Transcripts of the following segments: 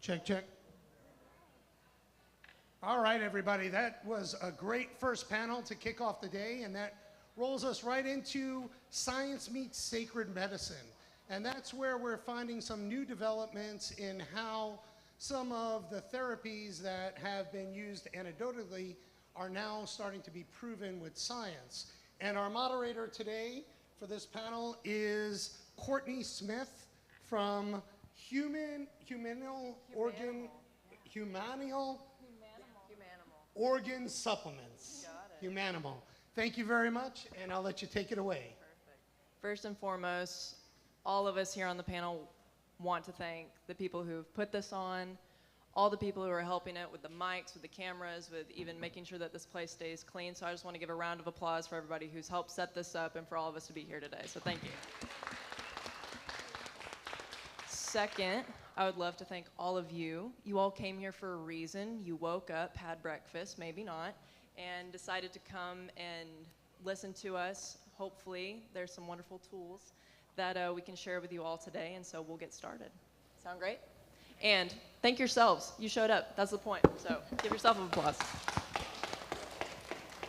Check, check. All right, everybody, that was a great first panel to kick off the day, and that rolls us right into Science Meets Sacred Medicine. And that's where we're finding some new developments in how some of the therapies that have been used anecdotally are now starting to be proven with science. And our moderator today for this panel is Courtney Smith from Humanimal Organ Supplements. Humanimal. Thank you very much, and I'll let you take it away. Perfect. First and foremost, all of us here on the panel want to thank the people who've put this on, all the people who are helping it with the mics, with the cameras, with even making sure that this place stays clean. So I just want to give a round of applause for everybody who's helped set this up and for all of us to be here today. So thank you. Second, I would love to thank all of you. You all came here for a reason. You woke up, had breakfast, maybe not, and decided to come and listen to us. Hopefully, there's some wonderful tools that we can share with you all today, and so we'll get started. Sound great? And thank yourselves. You showed up. That's the point. So give yourself an applause.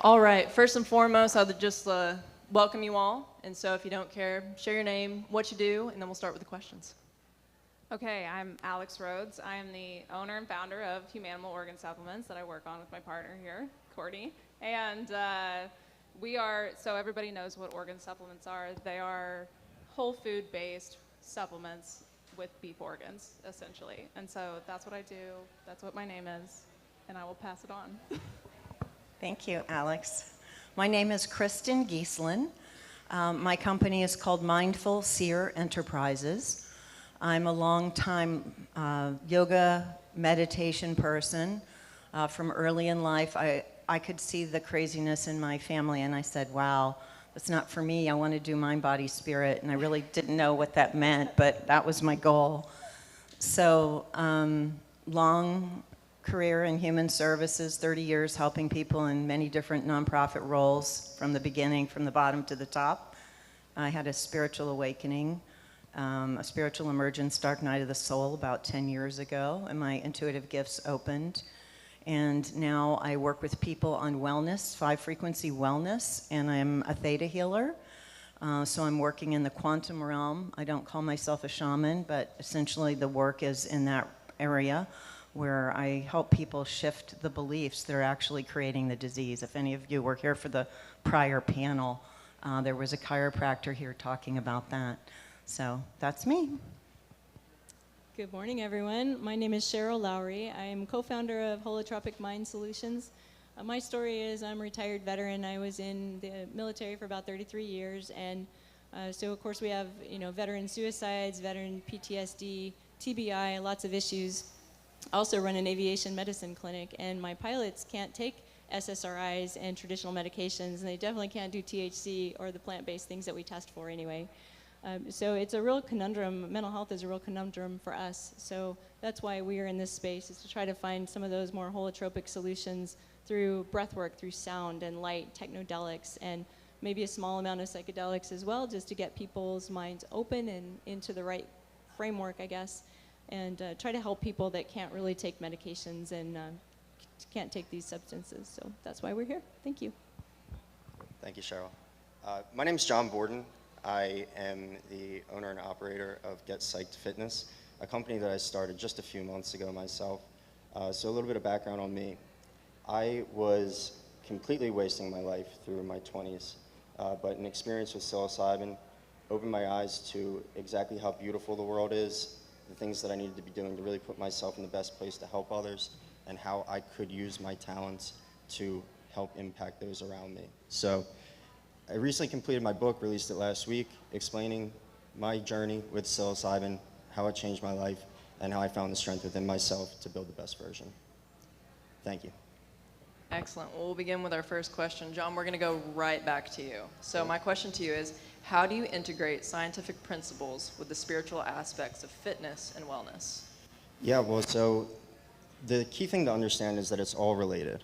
All right. First and foremost, I would just welcome you all. And so if you don't care, share your name, what you do, and then we'll start with the questions. Okay, I'm Alex Rhodes. I am the owner and founder of Humanimal Organ Supplements that I work on with my partner here, Courtney. And so everybody knows what organ supplements are. They are whole food-based supplements with beef organs, essentially. And so that's what I do. That's what my name is. And I will pass it on. Thank you, Alex. My name is Kristin Geeslin. My company is called Mindful Seer Enterprises. I'm a long-time yoga meditation person. From early in life, I could see the craziness in my family, and I said, wow, that's not for me. I want to do mind, body, spirit, and I really didn't know what that meant, but that was my goal. So long career in human services, 30 years helping people in many different nonprofit roles from the beginning, from the bottom to the top. I had a spiritual awakening. A spiritual emergence, dark night of the soul, about 10 years ago, and my intuitive gifts opened. And now I work with people on wellness, 5-frequency wellness, and I'm a theta healer. So I'm working in the quantum realm. I don't call myself a shaman, but essentially the work is in that area where I help people shift the beliefs that are actually creating the disease. If any of you were here for the prior panel, there was a chiropractor here talking about that. So that's me. Good morning, everyone. My name is Cheryl Lowry. I am co-founder of Holotropic Mind Solutions. My story is I'm a retired veteran. I was in the military for about 33 years, and so of course we have veteran suicides, veteran PTSD, TBI, lots of issues. I also run an aviation medicine clinic, and my pilots can't take SSRIs and traditional medications, and they definitely can't do THC or the plant-based things that we test for anyway. So it's a real conundrum. Mental health is a real conundrum for us. So that's why we are in this space, is to try to find some of those more holotropic solutions through breath work, through sound and light, technodelics, and maybe a small amount of psychedelics as well, just to get people's minds open and into the right framework, I guess, and try to help people that can't really take medications and can't take these substances. So that's why we're here. Thank you. Thank you, Cheryl. My name is John Borden. I am the owner and operator of Get Psyched Fitness, a company that I started just a few months ago myself. So a little bit of background on me. I was completely wasting my life through my 20s, but an experience with psilocybin opened my eyes to exactly how beautiful the world is, the things that I needed to be doing to really put myself in the best place to help others, and how I could use my talents to help impact those around me. So I recently completed my book, released it last week, explaining my journey with psilocybin, how it changed my life, and how I found the strength within myself to build the best version. Thank you. Excellent. Well, we'll begin with our first question. John, we're going to go right back to you. So my question to you is, how do you integrate scientific principles with the spiritual aspects of fitness and wellness? Yeah, well, so the key thing to understand is that it's all related.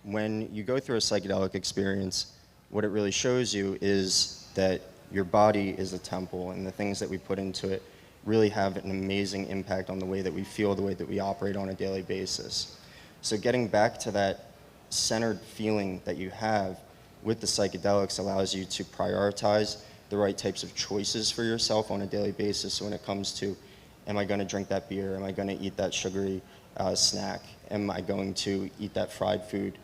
When you go through a psychedelic experience, what it really shows you is that your body is a temple, and the things that we put into it really have an amazing impact on the way that we feel, the way that we operate on a daily basis. So getting back to that centered feeling that you have with the psychedelics allows you to prioritize the right types of choices for yourself on a daily basis. So when it comes to, am I going to drink that beer? Am I going to eat that sugary snack? Am I going to eat that fried food?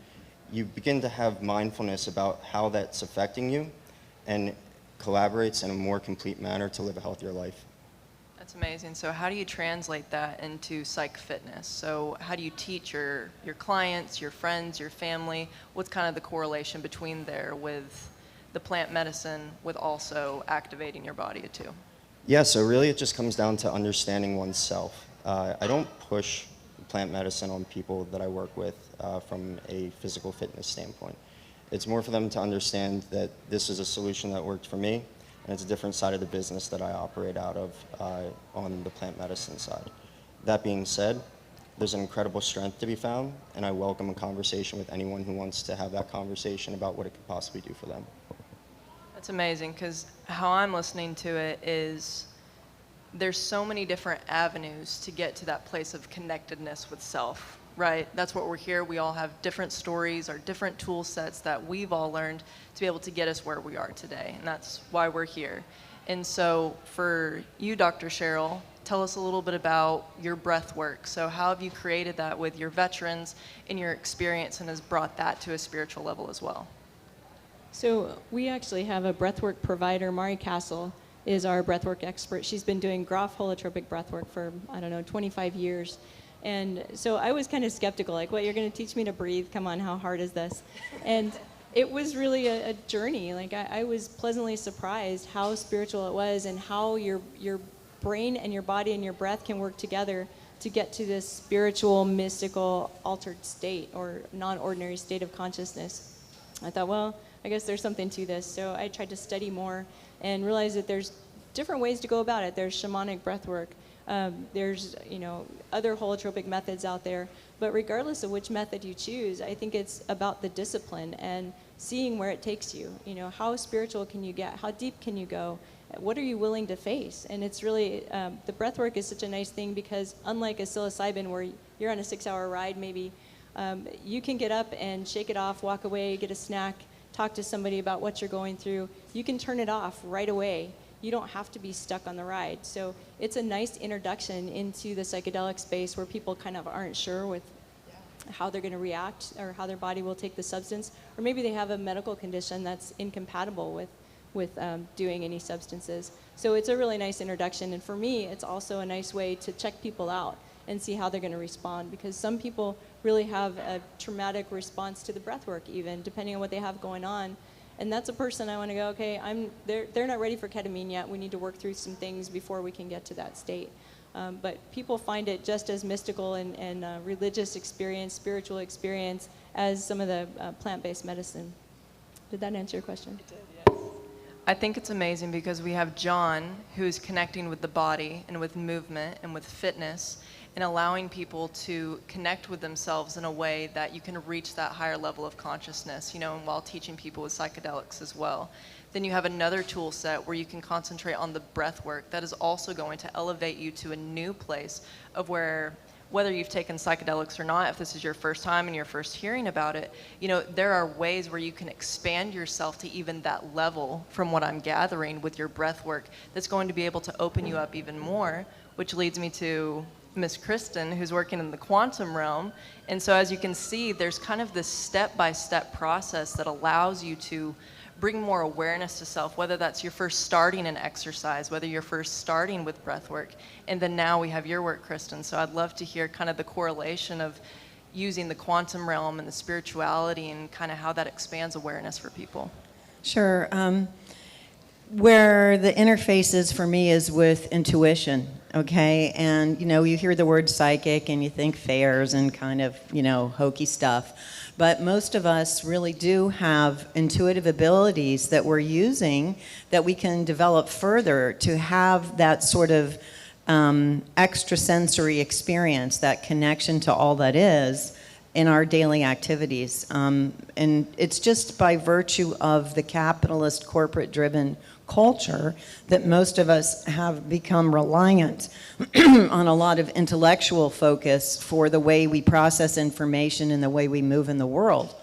You begin to have mindfulness about how that's affecting you and collaborates in a more complete manner to live a healthier life. That's amazing. So how do you translate that into psych fitness? So how do you teach your clients, your friends, your family? What's kind of the correlation between there with the plant medicine with also activating your body too? Yeah, so really it just comes down to understanding oneself. I don't push plant medicine on people that I work with from a physical fitness standpoint. It's more for them to understand that this is a solution that worked for me, and it's a different side of the business that I operate out of on the plant medicine side. That being said, there's an incredible strength to be found, and I welcome a conversation with anyone who wants to have that conversation about what it could possibly do for them. That's amazing, because how I'm listening to it is there's so many different avenues to get to that place of connectedness with self, right? That's what we're here. We all have different stories or different tool sets that we've all learned to be able to get us where we are today, and that's why we're here. And so for you, Dr. Cheryl, tell us a little bit about your breath work. So how have you created that with your veterans in your experience and has brought that to a spiritual level as well? So we actually have a breathwork provider. Mari Castle is our breathwork expert. She's been doing Groff holotropic breathwork for, 25 years. And so I was kind of skeptical, like, what, you're going to teach me to breathe? Come on, how hard is this? And it was really a journey. Like, I was pleasantly surprised how spiritual it was and how your brain and your body and your breath can work together to get to this spiritual, mystical, altered state or non-ordinary state of consciousness. I thought, well, I guess there's something to this. So I tried to study more and realized that there's different ways to go about it. There's shamanic breath work. There's, other holotropic methods out there. But regardless of which method you choose, I think it's about the discipline and seeing where it takes you. How spiritual can you get? How deep can you go? What are you willing to face? And it's really, the breath work is such a nice thing because unlike a psilocybin where you're on a 6-hour ride maybe, you can get up and shake it off, walk away, get a snack, talk to somebody about what you're going through. You can turn it off right away. You don't have to be stuck on the ride. So it's a nice introduction into the psychedelic space where people kind of aren't sure with how they're going to react or how their body will take the substance. Or maybe they have a medical condition that's incompatible with doing any substances. So it's a really nice introduction. And for me, it's also a nice way to check people out and see how they're going to respond, because some people really have a traumatic response to the breath work even, depending on what they have going on. And that's a person I want to go, okay, they're not ready for ketamine yet. We need to work through some things before we can get to that state. But people find it just as mystical and religious experience, spiritual experience as some of the plant-based medicine. Did that answer your question? It did, yes. I think it's amazing because we have John, who's connecting with the body and with movement and with fitness, and allowing people to connect with themselves in a way that you can reach that higher level of consciousness, and while teaching people with psychedelics as well. Then you have another tool set where you can concentrate on the breath work that is also going to elevate you to a new place of where, whether you've taken psychedelics or not, if this is your first time and you're first hearing about it, there are ways where you can expand yourself to even that level from what I'm gathering with your breath work that's going to be able to open you up even more, which leads me to Miss Kristin, who's working in the quantum realm. And so as you can see, there's kind of this step-by-step process that allows you to bring more awareness to self, whether that's your first starting an exercise, whether you're first starting with breath work. And then now we have your work, Kristin. So I'd love to hear kind of the correlation of using the quantum realm and the spirituality and kind of how that expands awareness for people. Sure. Where the interface is for me is with intuition, okay? And, you hear the word psychic and you think fairs and kind of, hokey stuff. But most of us really do have intuitive abilities that we're using that we can develop further to have that sort of extrasensory experience, that connection to all that is in our daily activities. And it's just by virtue of the capitalist, corporate-driven culture that most of us have become reliant on a lot of intellectual focus for the way we process information and the way we move in the world.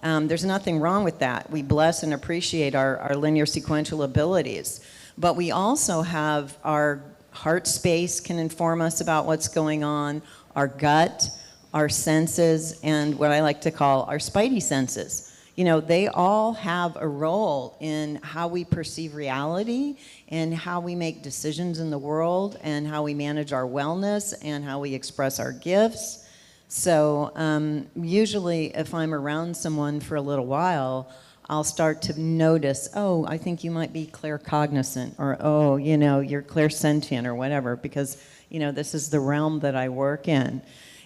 There's nothing wrong with that. We bless and appreciate our linear sequential abilities. But we also have our heart space can inform us about what's going on, our gut, our senses, and what I like to call our spidey senses. You know, they all have a role in how we perceive reality and how we make decisions in the world and how we manage our wellness and how we express our gifts. So usually if I'm around someone for a little while, I'll start to notice, oh, I think you might be claircognizant, or, oh, you know, you're clairsentient or whatever, because, you know, this is the realm that I work in.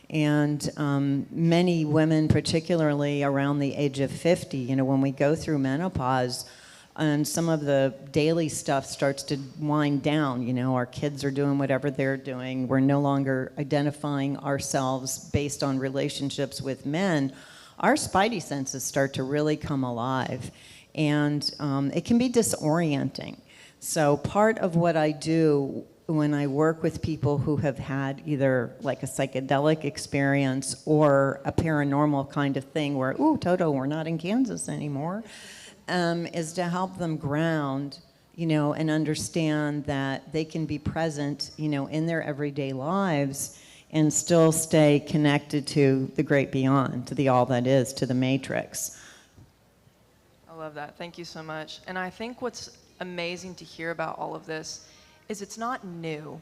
And many women, particularly around the age of 50, you know, when we go through menopause and some of the daily stuff starts to wind down, you know, our kids are doing whatever they're doing. We're no longer identifying ourselves based on relationships with men. Our spidey senses start to really come alive. And it can be disorienting. So part of what I do when I work with people who have had either like a psychedelic experience or a paranormal kind of thing where, ooh, Toto, we're not in Kansas anymore, is to help them ground, you know, and understand that they can be present, you know, in their everyday lives and still stay connected to the great beyond, to the all that is, to the matrix. I love that. Thank you so much. And I think what's amazing to hear about all of this is it's not new,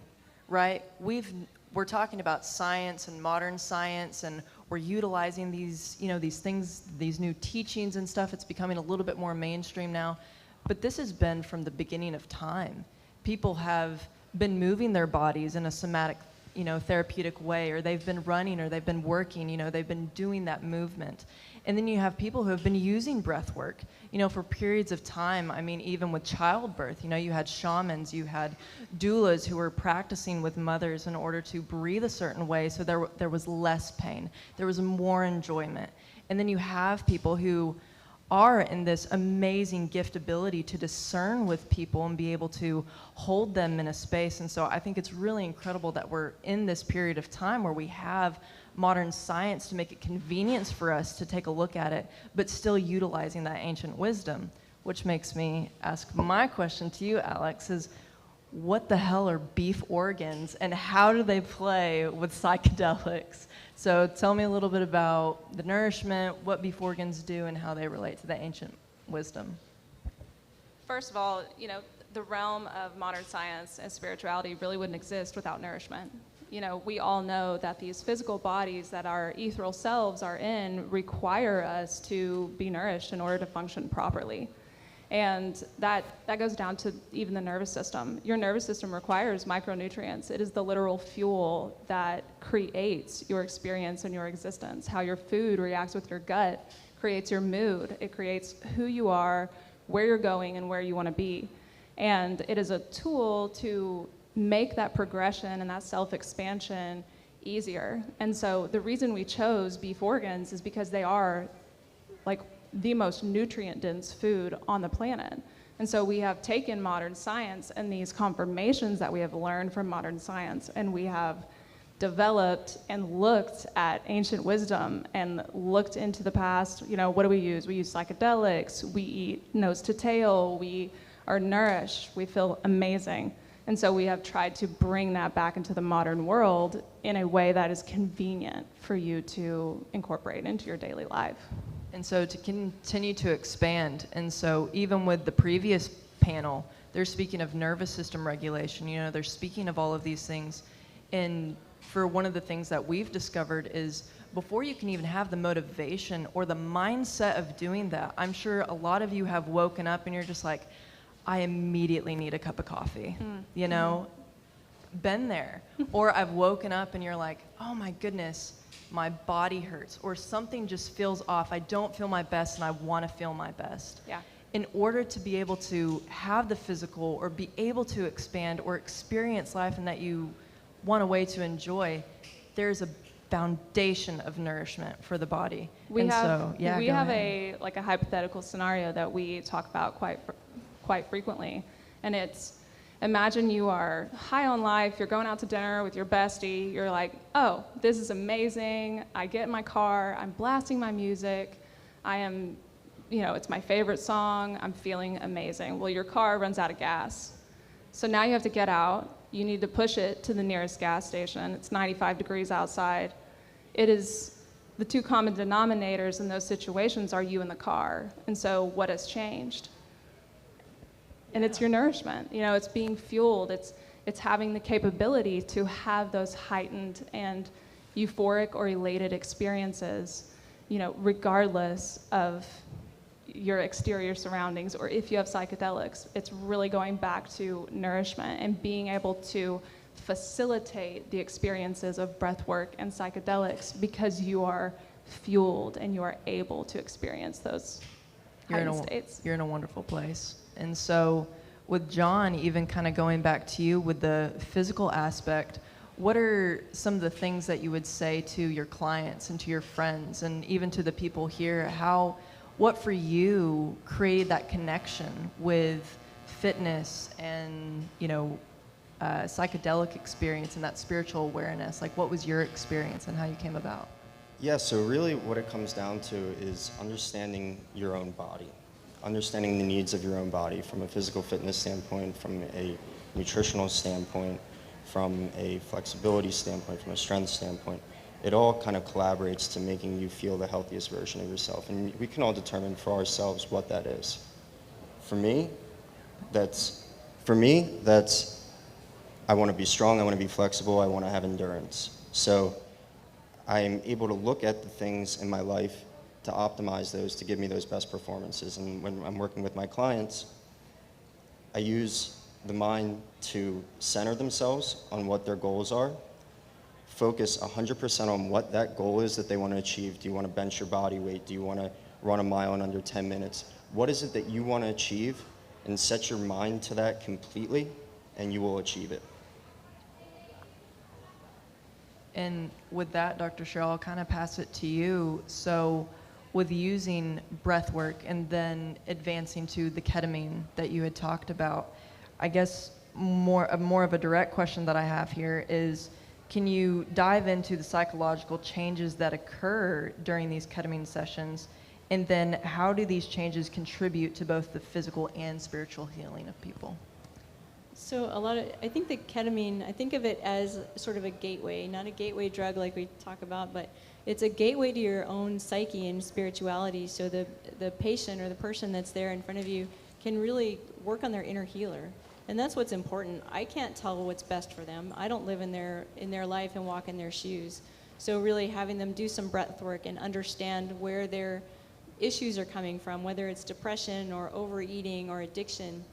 right? We're talking about science and modern science, and we're utilizing these, you know, these things, these new teachings and stuff. It's becoming a little bit more mainstream now. But this has been from the beginning of time. People have been moving their bodies in a somatic, you know, therapeutic way, or they've been running, or they've been working, you know, they've been doing that movement. And then you have people who have been using breath work, you know, for periods of time. I mean, even with childbirth, you know, you had shamans, you had doulas who were practicing with mothers in order to breathe a certain way so there was less pain, there was more enjoyment. And then you have people who are in this amazing gift ability to discern with people and be able to hold them in a space. And so I think it's really incredible that we're in this period of time where we have modern science to make it convenient for us to take a look at it, but still utilizing that ancient wisdom, which makes me ask my question to you, Alex, is what the hell are beef organs and how do they play with psychedelics? So tell me a little bit about the nourishment, what beef organs do, and how they relate to the ancient wisdom. First of all, you know, the realm of modern science and spirituality really wouldn't exist without nourishment. You know, we all know that these physical bodies that our ethereal selves are in require us to be nourished in order to function properly. And that goes down to even the nervous system. Your nervous system requires micronutrients. It is the literal fuel that creates your experience and your existence. How your food reacts with your gut creates your mood. It creates who you are, where you're going, and where you want to be. And it is a tool to make that progression and that self-expansion easier. And so the reason we chose beef organs is because they are like the most nutrient-dense food on the planet. And so we have taken modern science and these confirmations that we have learned from modern science, and we have developed and looked at ancient wisdom and looked into the past. You know, what do we use? We use psychedelics, we eat nose to tail, we are nourished, we feel amazing. And so we have tried to bring that back into the modern world in a way that is convenient for you to incorporate into your daily life. And so to continue to expand, and so even with the previous panel, they're speaking of nervous system regulation, you know, they're speaking of all of these things. And for one of the things that we've discovered is before you can even have the motivation or the mindset of doing that, I'm sure a lot of you have woken up and you're just like, I immediately need a cup of coffee, you know, been there. Or I've woken up and you're like, oh my goodness, my body hurts, or something just feels off. I don't feel my best and I want to feel my best. Yeah. In order to be able to have the physical or be able to expand or experience life and that you want a way to enjoy, there's a foundation of nourishment for the body. We have a hypothetical hypothetical scenario that we talk about quite frequently. And it's, imagine you are high on life, you're going out to dinner with your bestie, you're like, oh, this is amazing. I get in my car, I'm blasting my music, I am, it's my favorite song, I'm feeling amazing. Well, your car runs out of gas. So now you have to get out, you need to push it to the nearest gas station. It's 95 degrees outside. It is, the two common denominators in those situations are you and the car. And so what has changed? And it's your nourishment. It's being fueled. It's having the capability to have those heightened and euphoric or elated experiences, regardless of your exterior surroundings, or if you have psychedelics. It's really going back to nourishment and being able to facilitate the experiences of breath work and psychedelics because you are fueled and you are able to experience those heightened states. You're in a wonderful place. And so with John, even kind of going back to you with the physical aspect, what are some of the things that you would say to your clients and to your friends and even to the people here? What for you created that connection with fitness and, psychedelic experience and that spiritual awareness? Like, what was your experience and how you came about? Yeah, so really what it comes down to is understanding your own body, understanding the needs of your own body from a physical fitness standpoint, from a nutritional standpoint, from a flexibility standpoint, from a strength standpoint. It all kind of collaborates to making you feel the healthiest version of yourself. And we can all determine for ourselves what that is. For me, that's I want to be strong, I want to be flexible, I want to have endurance. So I am able to look at the things in my life to optimize those, to give me those best performances. And when I'm working with my clients, I use the mind to center themselves on what their goals are, focus 100% on what that goal is that they want to achieve. Do you want to bench your body weight? Do you want to run a mile in under 10 minutes? What is it that you want to achieve? And set your mind to that completely, and you will achieve it. And with that, Dr. Cheryl, I'll kind of pass it to you. So with using breath work and then advancing to the ketamine that you had talked about, I guess more of a direct question that I have here is, can you dive into the psychological changes that occur during these ketamine sessions? And then how do these changes contribute to both the physical and spiritual healing of people? So I think the ketamine, I think of it as sort of a gateway, not a gateway drug like we talk about, but it's a gateway to your own psyche and spirituality. So the patient or the person that's there in front of you can really work on their inner healer. And that's what's important. I can't tell what's best for them. I don't live in their life and walk in their shoes. So really having them do some breath work and understand where their issues are coming from, whether it's depression or overeating or addiction.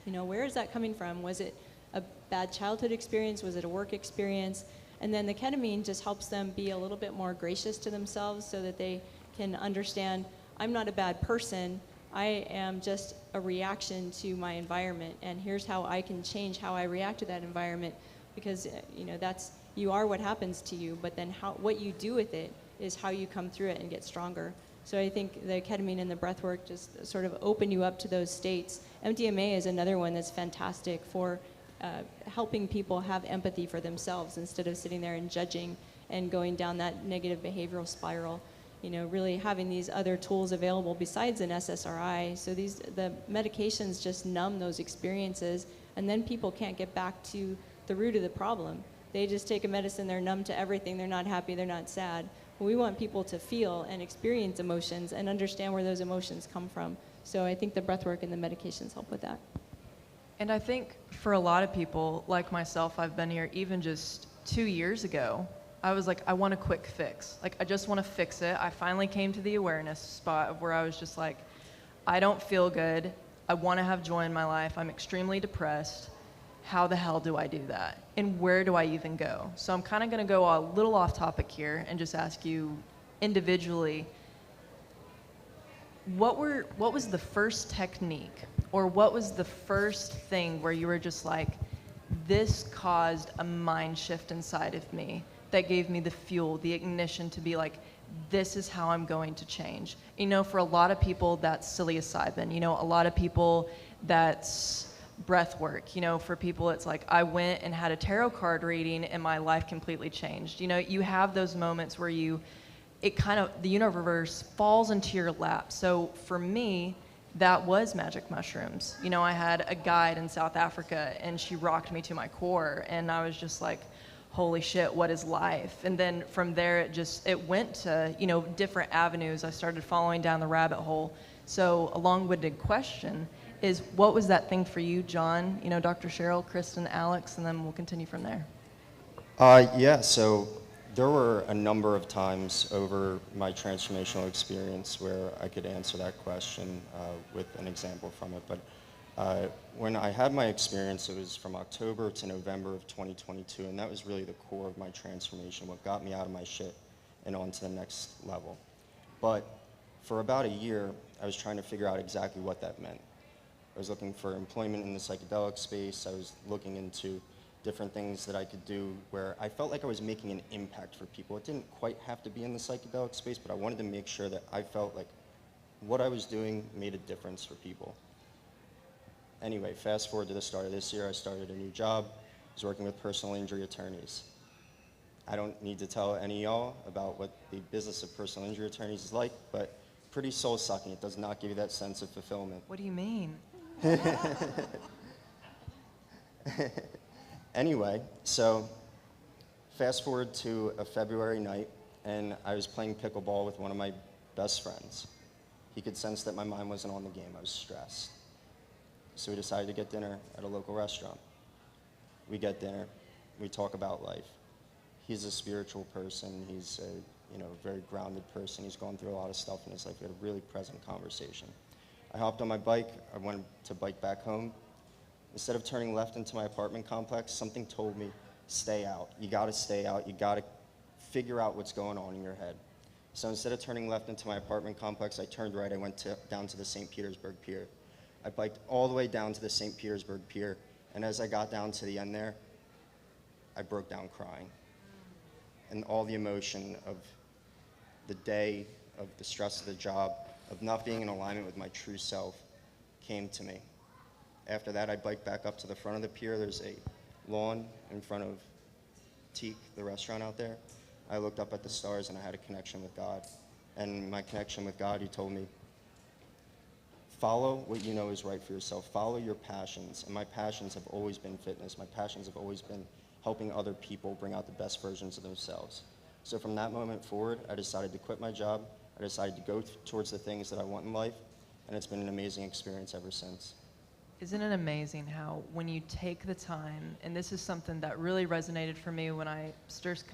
Where is that coming from? Was it a bad childhood experience? Was it a work experience? And then the ketamine just helps them be a little bit more gracious to themselves so that they can understand, I'm not a bad person. I am just a reaction to my environment, and here's how I can change how I react to that environment, because you are what happens to you, but then what you do with it is how you come through it and get stronger. So I think the ketamine and the breath work just sort of open you up to those states. MDMA is another one that's fantastic for helping people have empathy for themselves instead of sitting there and judging and going down that negative behavioral spiral. Really having these other tools available besides an SSRI. So the medications just numb those experiences, and then people can't get back to the root of the problem. They just take a medicine, they're numb to everything, they're not happy, they're not sad. We want people to feel and experience emotions and understand where those emotions come from. So I think the breathwork and the medications help with that. And I think for a lot of people, like myself, I've been here even just 2 years ago. I was like, I want a quick fix. Like, I just want to fix it. I finally came to the awareness spot of where I was just like, I don't feel good. I want to have joy in my life. I'm extremely depressed. How the hell do I do that? And where do I even go? So I'm kind of going to go a little off topic here and just ask you individually, what was the first technique, or what was the first thing where you were just like, this caused a mind shift inside of me that gave me the fuel, the ignition to be like, this is how I'm going to change? For a lot of people, that's psilocybin. A lot of people, that's breath work. For people, it's like I went and had a tarot card reading and my life completely changed. You have those moments where the universe falls into your lap. So for me, that was magic mushrooms. I had a guide in South Africa and she rocked me to my core, and I was just like, holy shit, what is life? And then from there, it went to, different avenues. I started following down the rabbit hole. So a long-winded question is, what was that thing for you, John? Dr. Cheryl, Kristin, Alex, and then we'll continue from there. Yeah, so there were a number of times over my transformational experience where I could answer that question with an example from it. But when I had my experience, it was from October to November of 2022, and that was really the core of my transformation, what got me out of my shit and on to the next level. But for about a year, I was trying to figure out exactly what that meant. I was looking for employment in the psychedelic space. I was looking into different things that I could do where I felt like I was making an impact for people. It didn't quite have to be in the psychedelic space, but I wanted to make sure that I felt like what I was doing made a difference for people. Anyway, fast forward to the start of this year, I started a new job. I was working with personal injury attorneys. I don't need to tell any of y'all about what the business of personal injury attorneys is like, but pretty soul-sucking. It does not give you that sense of fulfillment. What do you mean? Anyway, so fast forward to a February night, and I was playing pickleball with one of my best friends. He could sense that my mind wasn't on the game. I was stressed. So we decided to get dinner at a local restaurant. We get dinner. We talk about life. He's a spiritual person. He's a very grounded person. He's gone through a lot of stuff in his life. We had a really present conversation. I hopped on my bike. I wanted to bike back home. Instead of turning left into my apartment complex, something told me, stay out. You gotta stay out. You gotta figure out what's going on in your head. So instead of turning left into my apartment complex, I turned right. I went down to the St. Petersburg Pier. I biked all the way down to the St. Petersburg Pier, and as I got down to the end there, I broke down crying. And all the emotion of the day, of the stress of the job, of not being in alignment with my true self came to me. After that, I biked back up to the front of the pier. There's a lawn in front of Teak, the restaurant out there. I looked up at the stars and I had a connection with God. And my connection with God, he told me, follow what you know is right for yourself. Follow your passions. And my passions have always been fitness. My passions have always been helping other people bring out the best versions of themselves. So from that moment forward, I decided to quit my job. I decided to go towards the things that I want in life. And it's been an amazing experience ever since. Isn't it amazing how when you take the time, and this is something that really resonated for me when I first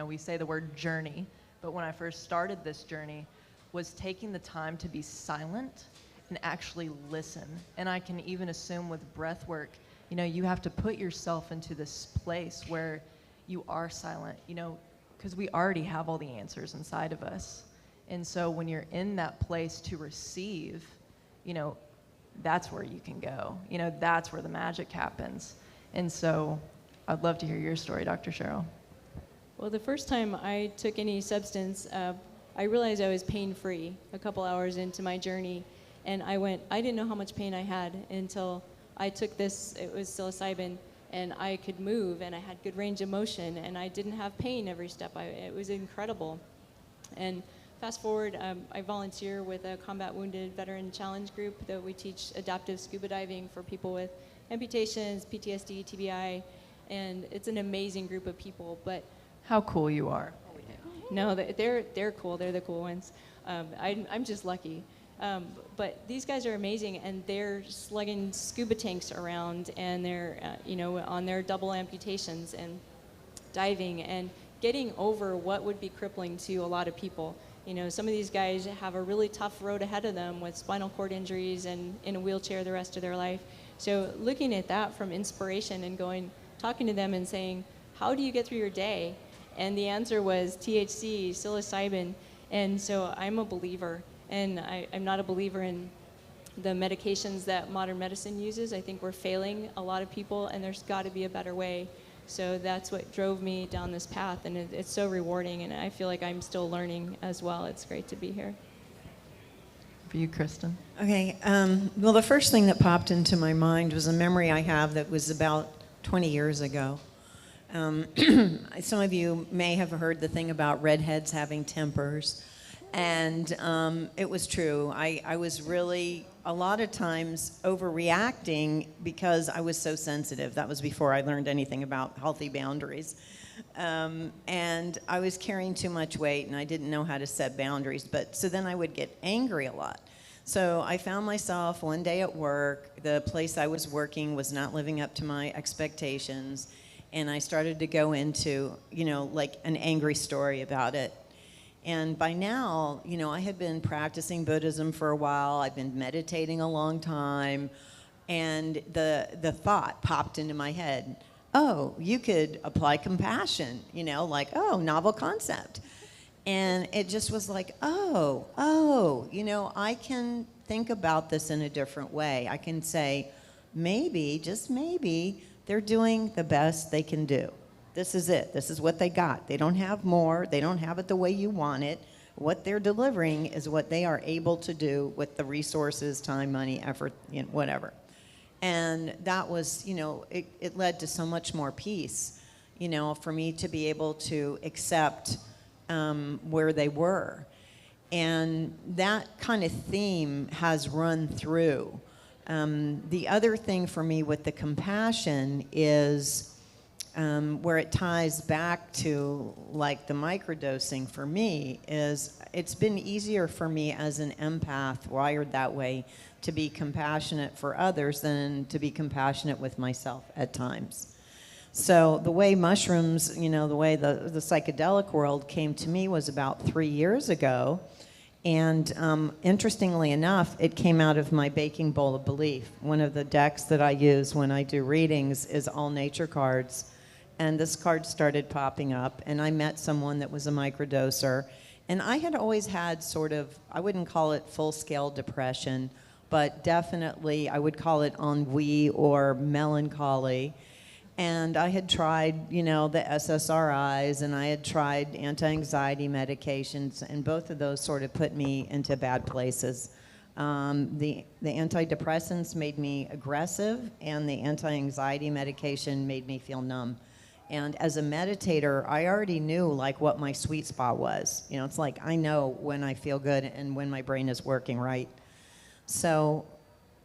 we say the word journey, but when I first started this journey, was taking the time to be silent and actually listen. And I can even assume with breath work, you have to put yourself into this place where you are silent, because we already have all the answers inside of us. And so when you're in that place to receive, that's where you can go. That's where the magic happens. And so I'd love to hear your story, Dr. Cheryl. Well, the first time I took any substance, I realized I was pain-free a couple hours into my journey. And I didn't know how much pain I had until I took this, it was psilocybin, and I could move, and I had good range of motion, and I didn't have pain every step. It was incredible. And fast forward, I volunteer with a combat wounded veteran challenge group that we teach adaptive scuba diving for people with amputations, PTSD, TBI, and it's an amazing group of people. But how cool you are. No, they're cool. They're the cool ones. I'm just lucky. But these guys are amazing, and they're slugging scuba tanks around, and they're on their double amputations and diving and getting over what would be crippling to a lot of people. Some of these guys have a really tough road ahead of them with spinal cord injuries and in a wheelchair the rest of their life. So looking at that from inspiration and talking to them and saying, how do you get through your day? And the answer was THC, psilocybin. And so I'm a believer, and I'm not a believer in the medications that modern medicine uses. I think we're failing a lot of people, and there's got to be a better way. So that's what drove me down this path, and it's so rewarding, and I feel like I'm still learning as well. It's great to be here. for you, Kristin? Okay, well, the first thing that popped into my mind was a memory I have that was about 20 years ago. Some of you may have heard the thing about redheads having tempers, and it was true. I was really, a lot of times, overreacting because I was so sensitive. That was before I learned anything about healthy boundaries. And I was carrying too much weight, and I didn't know how to set boundaries. So then I would get angry a lot. So I found myself one day at work, the place I was working was not living up to my expectations, and I started to go into, like an angry story about it. And by now, I had been practicing Buddhism for a while. I've been meditating a long time, and the thought popped into my head, oh, you could apply compassion, novel concept. And it just was like, oh, I can think about this in a different way. I can say, maybe, just maybe, they're doing the best they can do. This is it. This is what they got. They don't have more. They don't have it the way you want it. What they're delivering is what they are able to do with the resources, time, money, effort, whatever. And that was, it led to so much more peace, for me to be able to accept where they were. And that kind of theme has run through. The other thing for me with the compassion is where it ties back to like the microdosing for me is it's been easier for me as an empath, wired that way, to be compassionate for others than to be compassionate with myself at times. So the way mushrooms, the way the psychedelic world came to me was about 3 years ago. And interestingly enough, it came out of my baking bowl of belief. One of the decks that I use when I do readings is all nature cards. And this card started popping up, and I met someone that was a microdoser. And I had always had sort of, I wouldn't call it full-scale depression, but definitely I would call it ennui or melancholy. And I had tried, the SSRIs, and I had tried anti-anxiety medications, and both of those sort of put me into bad places. The antidepressants made me aggressive, and the anti-anxiety medication made me feel numb. And as a meditator, I already knew like what my sweet spot was. It's like I know when I feel good and when my brain is working right. So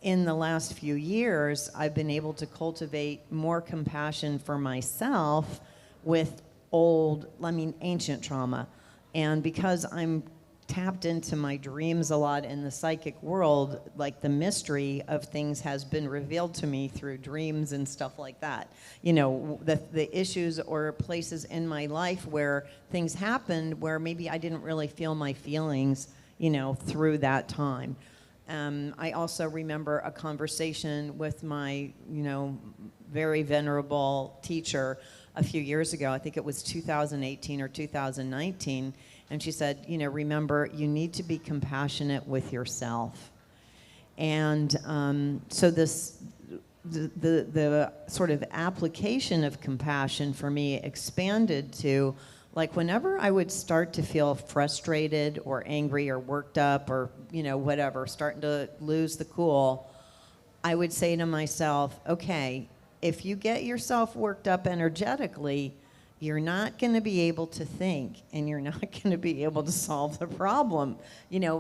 in the last few years, I've been able to cultivate more compassion for myself with ancient trauma. And because I'm tapped into my dreams a lot in the psychic world, like the mystery of things has been revealed to me through dreams and stuff like that. The issues or places in my life where things happened where maybe I didn't really feel my feelings, through that time. I also remember a conversation with my, very venerable teacher a few years ago. I think it was 2018 or 2019. And she said, remember, you need to be compassionate with yourself. And so the sort of application of compassion for me expanded to, like, whenever I would start to feel frustrated or angry or worked up or, whatever, starting to lose the cool, I would say to myself, okay, if you get yourself worked up energetically, you're not going to be able to think, and you're not going to be able to solve the problem,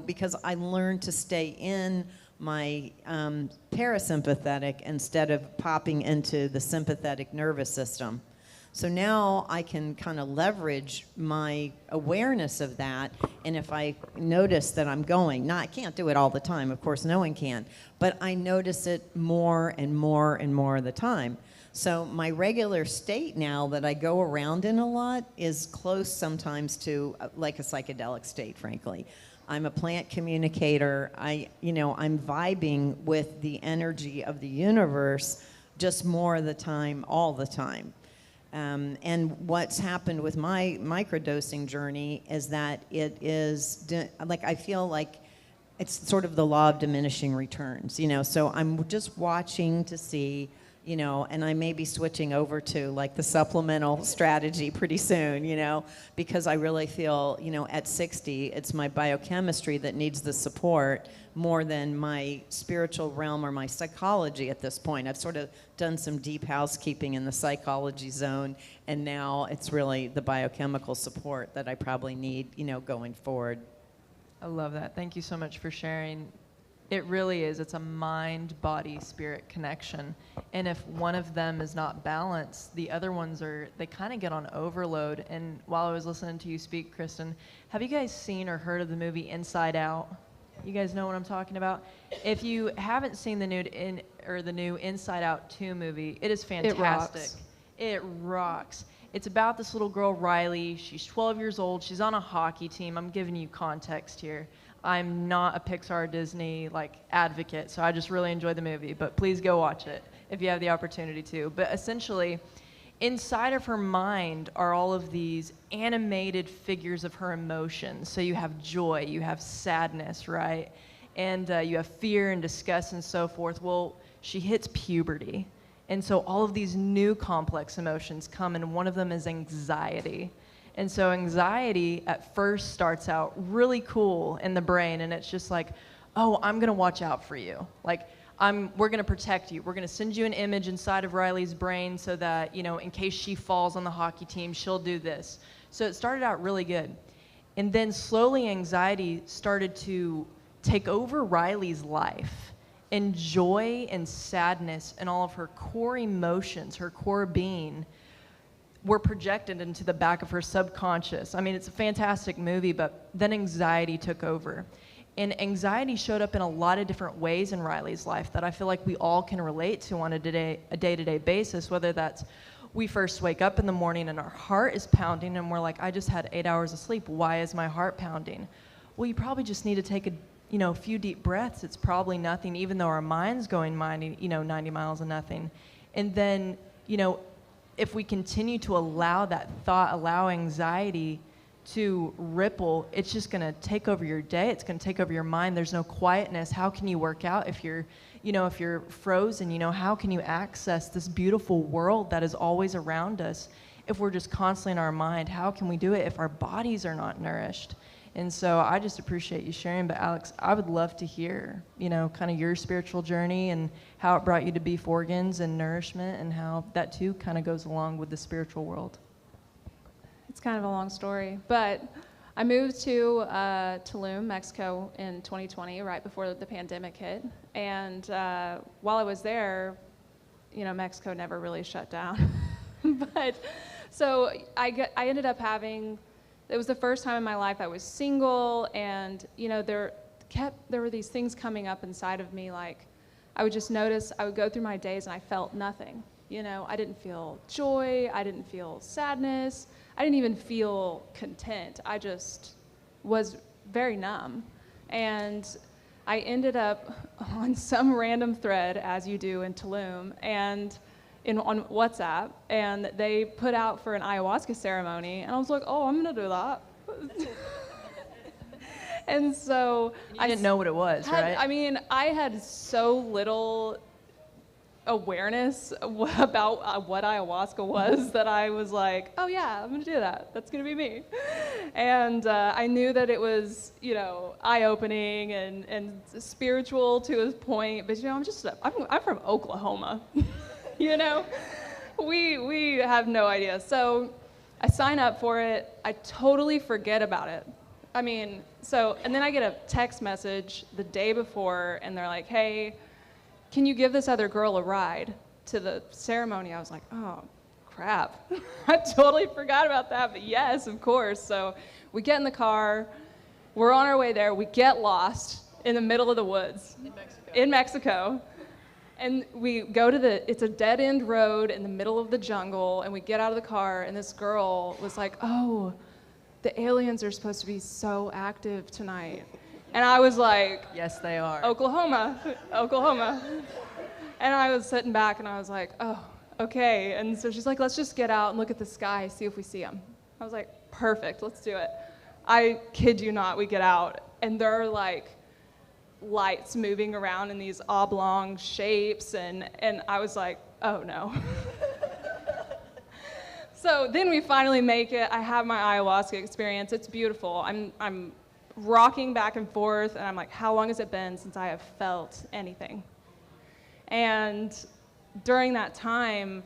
because I learned to stay in my parasympathetic instead of popping into the sympathetic nervous system. So now I can kind of leverage my awareness of that, and if I notice that I'm going, I can't do it all the time, of course no one can, but I notice it more and more and more of the time. So my regular state now that I go around in a lot is close sometimes to like a psychedelic state, frankly. I'm a plant communicator. I'm vibing with the energy of the universe just more of the time, all the time. And what's happened with my microdosing journey is that it is, I feel like it's sort of the law of diminishing returns, so I'm just watching to see, you know, and I may be switching over to like the supplemental strategy pretty soon, you know, because I really feel, you know, at 60, it's my biochemistry that needs the support more than my spiritual realm or my psychology at this point. I've sort of done some deep housekeeping in the psychology zone, and now it's really the biochemical support that I probably need, you know, going forward. I love that. Thank you so much for sharing. It really is. It's a mind, body, spirit connection. And if one of them is not balanced, the other ones they kind of get on overload. And while I was listening to you speak, Kristin, have you guys seen or heard of the movie Inside Out? You guys know what I'm talking about? If you haven't seen the new Inside Out 2 movie, it is fantastic. It rocks. It's about this little girl, Riley. She's 12 years old. She's on a hockey team. I'm giving you context here. I'm not a Pixar Disney advocate, so I just really enjoyed the movie, but please go watch it if you have the opportunity to. But essentially, inside of her mind are all of these animated figures of her emotions. So you have joy, you have sadness, right? And you have fear and disgust and so forth. Well, she hits puberty. And so all of these new complex emotions come, and one of them is anxiety. And so anxiety at first starts out really cool in the brain, and it's just like, oh, I'm gonna watch out for you. We're gonna protect you. We're gonna send you an image inside of Riley's brain so that, you know, in case she falls on the hockey team, she'll do this. So it started out really good. And then slowly anxiety started to take over Riley's life. And joy and sadness and all of her core emotions, her core being, were projected into the back of her subconscious. I mean, it's a fantastic movie, but then anxiety took over. And anxiety showed up in a lot of different ways in Riley's life that I feel like we all can relate to on a day-to-day basis, whether that's we first wake up in the morning and our heart is pounding and we're like, I just had 8 hours of sleep. Why is my heart pounding? Well, you probably just need to take a few deep breaths. It's probably nothing, even though our mind's going 90 miles of nothing. And then, if we continue to allow that thought, allow anxiety to ripple, it's just going to take over your day. It's going to take over your mind. There's no quietness. How can you work out if you're frozen? How can you access this beautiful world that is always around us if we're just constantly in our mind? How can we do it if our bodies are not nourished? And so I just appreciate you sharing. But Alex, I would love to hear, kind of your spiritual journey and how it brought you to Beef Organs and nourishment, and how that too kind of goes along with the spiritual world. It's kind of a long story, but I moved to Tulum, Mexico in 2020, right before the pandemic hit. And while I was there, Mexico never really shut down. But so I ended up having, it was the first time in my life I was single, and there were these things coming up inside of me, like I would just notice, I would go through my days and I felt nothing. I didn't feel joy, I didn't feel sadness, I didn't even feel content. I just was very numb. And I ended up on some random thread, as you do in Tulum, and on WhatsApp, and they put out for an ayahuasca ceremony, and I was like, oh, I'm gonna do that. And so I didn't know what it was, right? I mean, I had so little awareness about what ayahuasca was that I was like, oh yeah, I'm gonna do that. That's gonna be me. And I knew that it was, eye-opening and spiritual to a point, but I'm from Oklahoma. We have no idea. So I sign up for it. I totally forget about it. And then I get a text message the day before, and they're like, hey, can you give this other girl a ride to the ceremony? I was like, oh, crap. I totally forgot about that, but yes, of course. So we get in the car. We're on our way there. We get lost in the middle of the woods. In Mexico. And we go to it's a dead-end road in the middle of the jungle, and we get out of the car, and this girl was like, oh, the aliens are supposed to be so active tonight. And I was like, yes, they are. Oklahoma. And I was sitting back, and I was like, oh, okay. And so she's like, let's just get out and look at the sky, see if we see them. I was like, perfect, let's do it. I kid you not, we get out, and there are lights moving around in these oblong shapes, and I was like, oh no. So then we finally make it. I have my ayahuasca experience. It's beautiful. I'm rocking back and forth, and I'm like, how long has it been since I have felt anything? And during that time,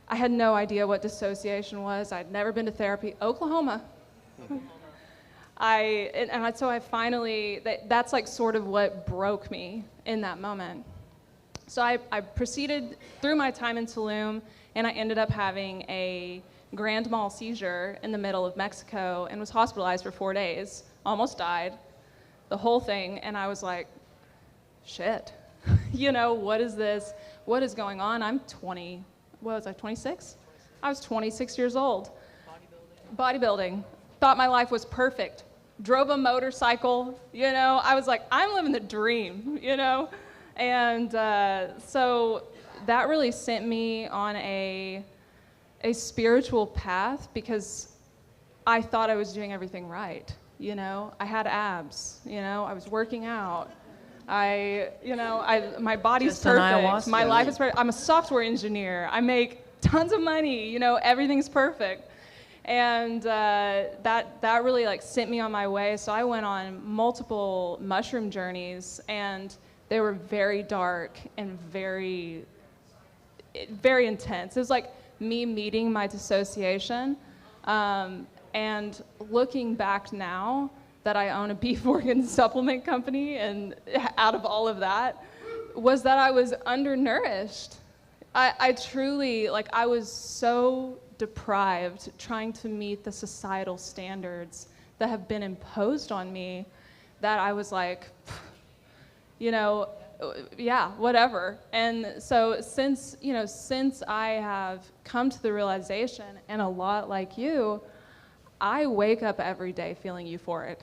I had no idea what dissociation was. I'd never been to therapy. Oklahoma. So I finally, that's like sort of what broke me in that moment. So I proceeded through my time in Tulum, and I ended up having a grand mal seizure in the middle of Mexico and was hospitalized for 4 days, almost died, the whole thing, and I was like, shit, you know, what is this? What is going on? I'm 20, what was I, 26? I was 26 years old. Bodybuilding. Thought my life was perfect. Drove a motorcycle, you know, I was like, I'm living the dream, you know? And so that really sent me on a spiritual path because I thought I was doing everything right, you know? I had abs, you know, I was working out. My body's Just an perfect. ayahuasca. My life is perfect. I'm a software engineer. I make tons of money, you know, everything's perfect. And that really like sent me on my way. So I went on multiple mushroom journeys, and they were very dark and very, very intense. It was like me meeting my dissociation. And looking back now that I own a beef organ supplement company, and out of all of that, was that I was undernourished. I truly, like, I was so deprived trying to meet the societal standards that have been imposed on me that I was like, you know, yeah, whatever. And so since I have come to the realization, and a lot like you, I wake up every day feeling euphoric.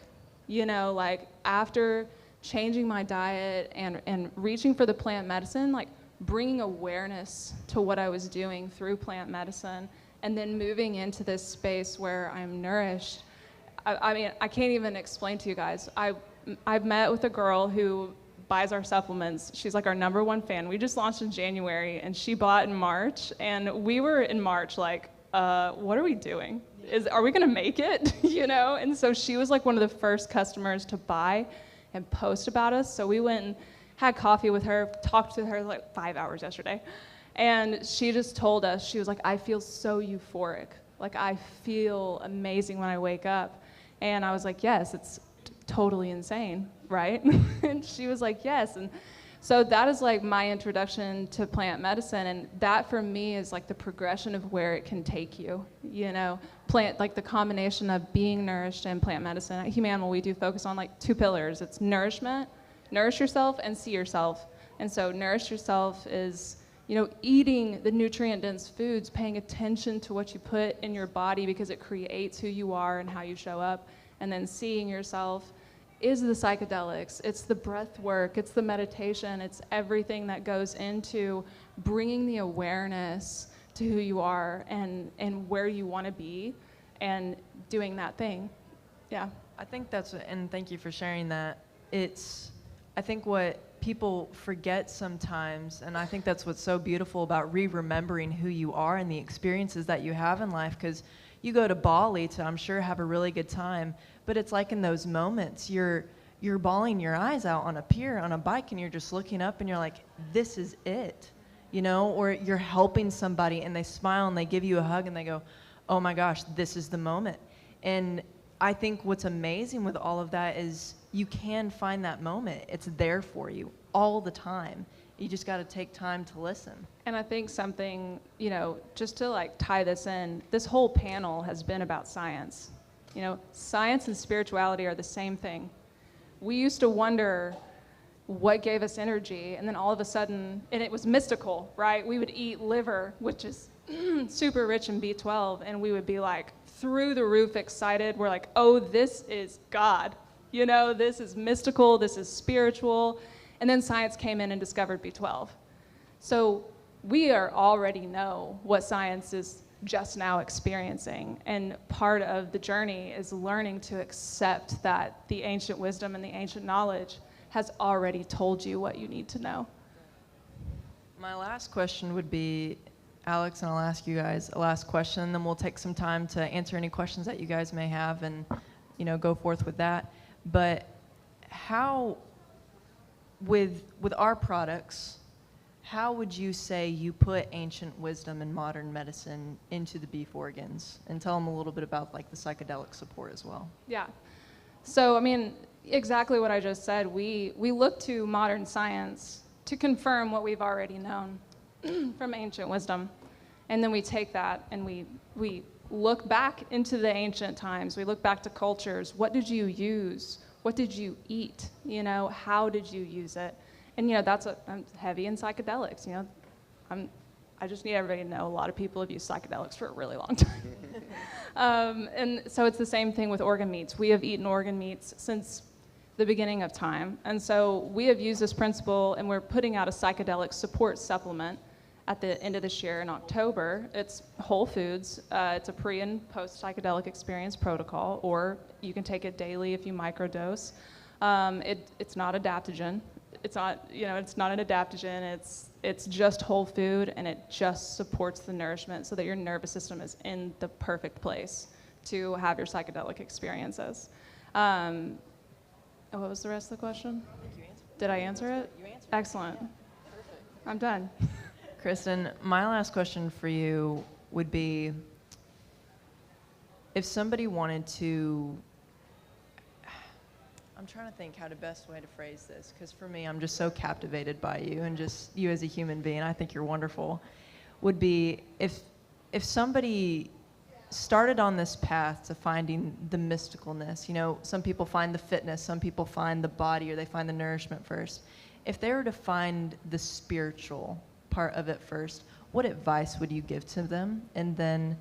You know, like after changing my diet and reaching for the plant medicine, like bringing awareness to what I was doing through plant medicine, and then moving into this space where I'm nourished. I mean, I can't even explain to you guys. I've met with a girl who buys our supplements. She's like our #1 fan. We just launched in January, and she bought in March, and we were in March like, what are we doing? Are we gonna make it? You know? And so she was like one of the first customers to buy and post about us. So we went and had coffee with her, talked to her like 5 hours yesterday. And she just told us, she was like, I feel so euphoric. Like I feel amazing when I wake up. And I was like, yes, it's totally insane, right? And she was like, yes. And so that is like my introduction to plant medicine. And that for me is like the progression of where it can take you, you know, like the combination of being nourished and plant medicine. At Humanimal, we do focus on like 2 pillars. It's nourishment, nourish yourself, and see yourself. And so nourish yourself is, you know, eating the nutrient-dense foods, paying attention to what you put in your body because it creates who you are and how you show up. And then seeing yourself is the psychedelics, it's the breath work, it's the meditation, it's everything that goes into bringing the awareness to who you are and where you want to be and doing that thing. Yeah. I think that's, and thank you for sharing that. I think what people forget sometimes, and I think that's what's so beautiful about remembering who you are and the experiences that you have in life, because you go to Bali to, I'm sure, have a really good time, but it's like in those moments, you're bawling your eyes out on a pier, on a bike, and you're just looking up and you're like, this is it, you know? Or you're helping somebody and they smile and they give you a hug and they go, oh my gosh, this is the moment. And I think what's amazing with all of that is you can find that moment. It's there for you all the time. You just got to take time to listen. And I think something, you know, just to like tie this in, this whole panel has been about science. You know, science and spirituality are the same thing. We used to wonder what gave us energy, and then all of a sudden, and it was mystical, right? We would eat liver, which is super rich in B12, and we would be like through the roof excited. We're like, oh, this is God. You know, this is mystical, this is spiritual. And then science came in and discovered B12. So we already know what science is just now experiencing. And part of the journey is learning to accept that the ancient wisdom and the ancient knowledge has already told you what you need to know. My last question would be, Alex, and I'll ask you guys a last question, and then we'll take some time to answer any questions that you guys may have and, go forth with that. But how, with our products, how would you say you put ancient wisdom and modern medicine into the beef organs? And tell them a little bit about like the psychedelic support as well. Yeah. So, I mean, exactly what I just said. We look to modern science to confirm what we've already known from ancient wisdom. And then we take that and we look back into the ancient times. We look back to cultures. What did you use? What did you eat? How did you use it? And I'm heavy in psychedelics. I just need everybody to know a lot of people have used psychedelics for a really long time. And so it's the same thing with organ meats. We have eaten organ meats since the beginning of time. And so we have used this principle, and we're putting out a psychedelic support supplement at the end of this year in October. It's whole foods. It's a pre and post psychedelic experience protocol, or you can take it daily if you microdose. It's not adaptogen. It's not, it's not an adaptogen. It's just whole food, and it just supports the nourishment so that your nervous system is in the perfect place to have your psychedelic experiences. What was the rest of the question? Did I answer it? You answered. Excellent. Perfect. I'm done. Kristin, my last question for you would be, if somebody wanted to, I'm trying to think how the best way to phrase this, because for me, I'm just so captivated by you and just you as a human being. I think you're wonderful. Would be if somebody started on this path to finding the mysticalness, some people find the fitness, some people find the body, or they find the nourishment first. If they were to find the spiritual part of it first, what advice would you give to them? And then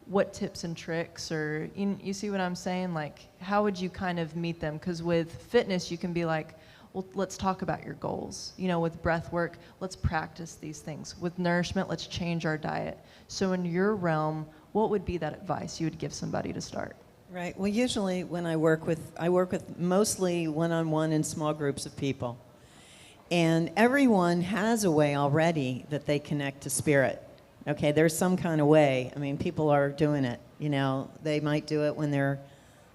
what tips and tricks, or you see what I'm saying? Like, how would you kind of meet them? Because with fitness, you can be like, well, let's talk about your goals. With breath work, let's practice these things. With nourishment, let's change our diet. So in your realm, what would be that advice you would give somebody to start? Right. Well, usually when I work with mostly one-on-one in small groups of people. And everyone has a way already that they connect to spirit. Okay, there's some kind of way. I mean, people are doing it. They might do it when they're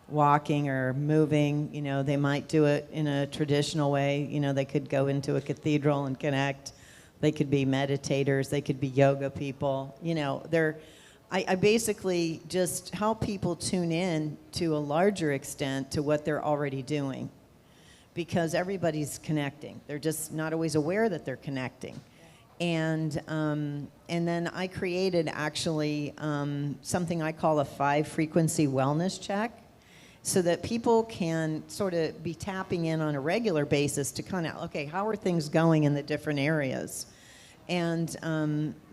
walking or moving. They might do it in a traditional way. They could go into a cathedral and connect. They could be meditators. They could be yoga people. I basically just help people tune in to a larger extent to what they're already doing, because everybody's connecting. They're just not always aware that they're connecting. And then I created actually something I call a 5-frequency wellness check, so that people can sort of be tapping in on a regular basis to kind of, okay, how are things going in the different areas? And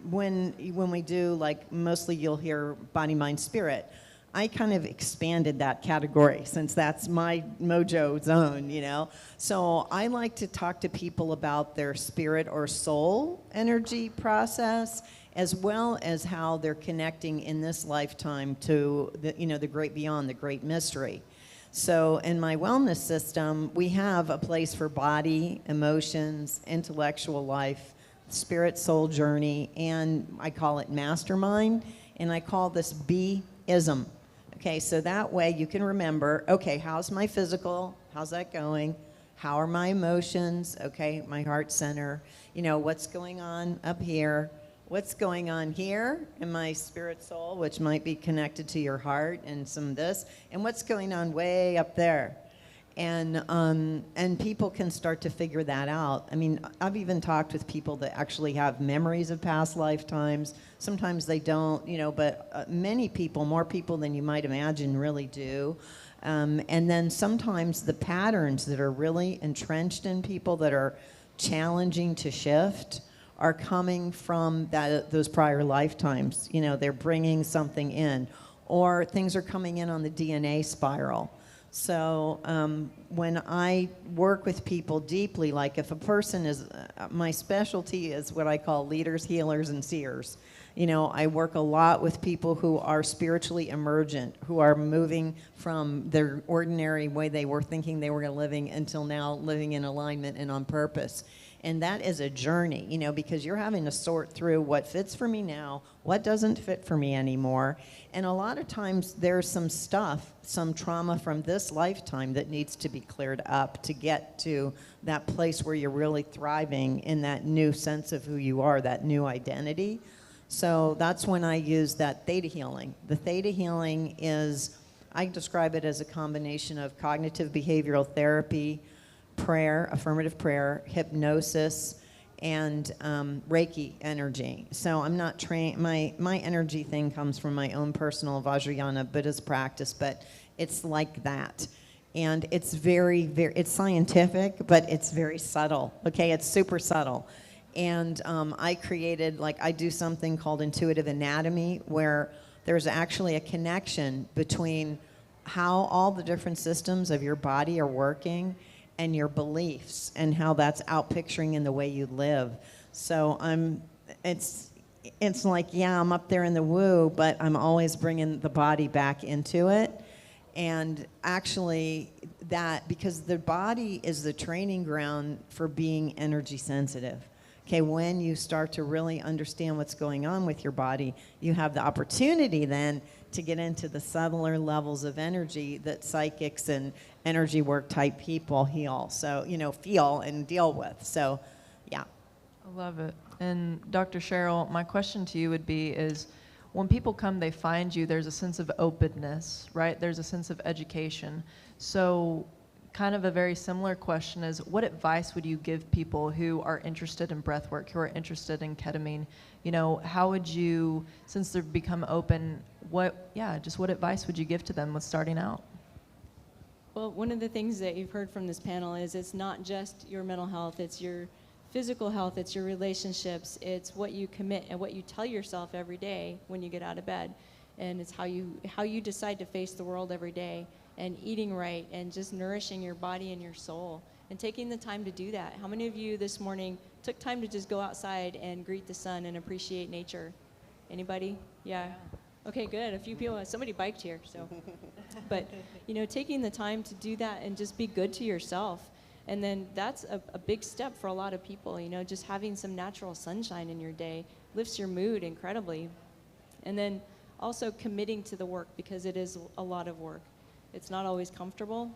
when we do, like, mostly you'll hear body, mind, spirit, I kind of expanded that category since that's my mojo zone, So I like to talk to people about their spirit or soul energy process, as well as how they're connecting in this lifetime to the great beyond, the great mystery. So in my wellness system, we have a place for body, emotions, intellectual life, spirit, soul journey, and I call it mastermind, and I call this B-ism. Okay, so that way you can remember, okay, how's my physical? How's that going? How are my emotions? Okay, my heart center. What's going on up here? What's going on here in my spirit soul, which might be connected to your heart and some of this, and what's going on way up there? And people can start to figure that out. I mean, I've even talked with people that actually have memories of past lifetimes. Sometimes they don't, but many people, more people than you might imagine, really do. And then sometimes the patterns that are really entrenched in people that are challenging to shift are coming from those prior lifetimes. They're bringing something in, or things are coming in on the DNA spiral. So when I work with people deeply, like if a person is, my specialty is what I call leaders, healers, and seers. I work a lot with people who are spiritually emergent, who are moving from their ordinary way they were thinking they were living until now living in alignment and on purpose. And that is a journey, you know, because you're having to sort through what fits for me now, what doesn't fit for me anymore. And a lot of times there's some stuff, some trauma from this lifetime that needs to be cleared up to get to that place where you're really thriving in that new sense of who you are, that new identity. So that's when I use that theta healing. The theta healing is, I describe it as a combination of cognitive behavioral therapy, prayer, affirmative prayer, hypnosis, and Reiki energy. So I'm not trained, my energy thing comes from my own personal Vajrayana Buddhist practice, but it's like that. And it's very, it's scientific, but it's very subtle, okay? It's super subtle. And I created, like, I do something called intuitive anatomy, where there's actually a connection between how all the different systems of your body are working and your beliefs, and how that's outpicturing in the way you live. So it's like, yeah, I'm up there in the woo, but I'm always bringing the body back into it. And actually that, because the body is the training ground for being energy sensitive. Okay, when you start to really understand what's going on with your body, you have the opportunity then to get into the subtler levels of energy that psychics and energy work type people heal. So, you know, feel and deal with. So, yeah. I love it. And Dr. Cheryl, my question to you would be is, when people come, they find you, there's a sense of openness, right? There's a sense of education. So kind of a very similar question is, what advice would you give people who are interested in breath work, who are interested in ketamine? You know, how would you, since they've become open, what advice would you give to them with starting out? Well, one of the things that you've heard from this panel is it's not just your mental health, it's your physical health, it's your relationships, it's what you commit and what you tell yourself every day when you get out of bed. And it's how you decide to face the world every day, and eating right, and just nourishing your body and your soul, and taking the time to do that. How many of you this morning took time to just go outside and greet the sun and appreciate nature? Anybody? Yeah. Okay, good. A few people, somebody biked here, so. But, you know, taking the time to do that and just be good to yourself. And then that's a big step for a lot of people, you know, just having some natural sunshine in your day lifts your mood incredibly. And then also committing to the work, because it is a lot of work. It's not always comfortable,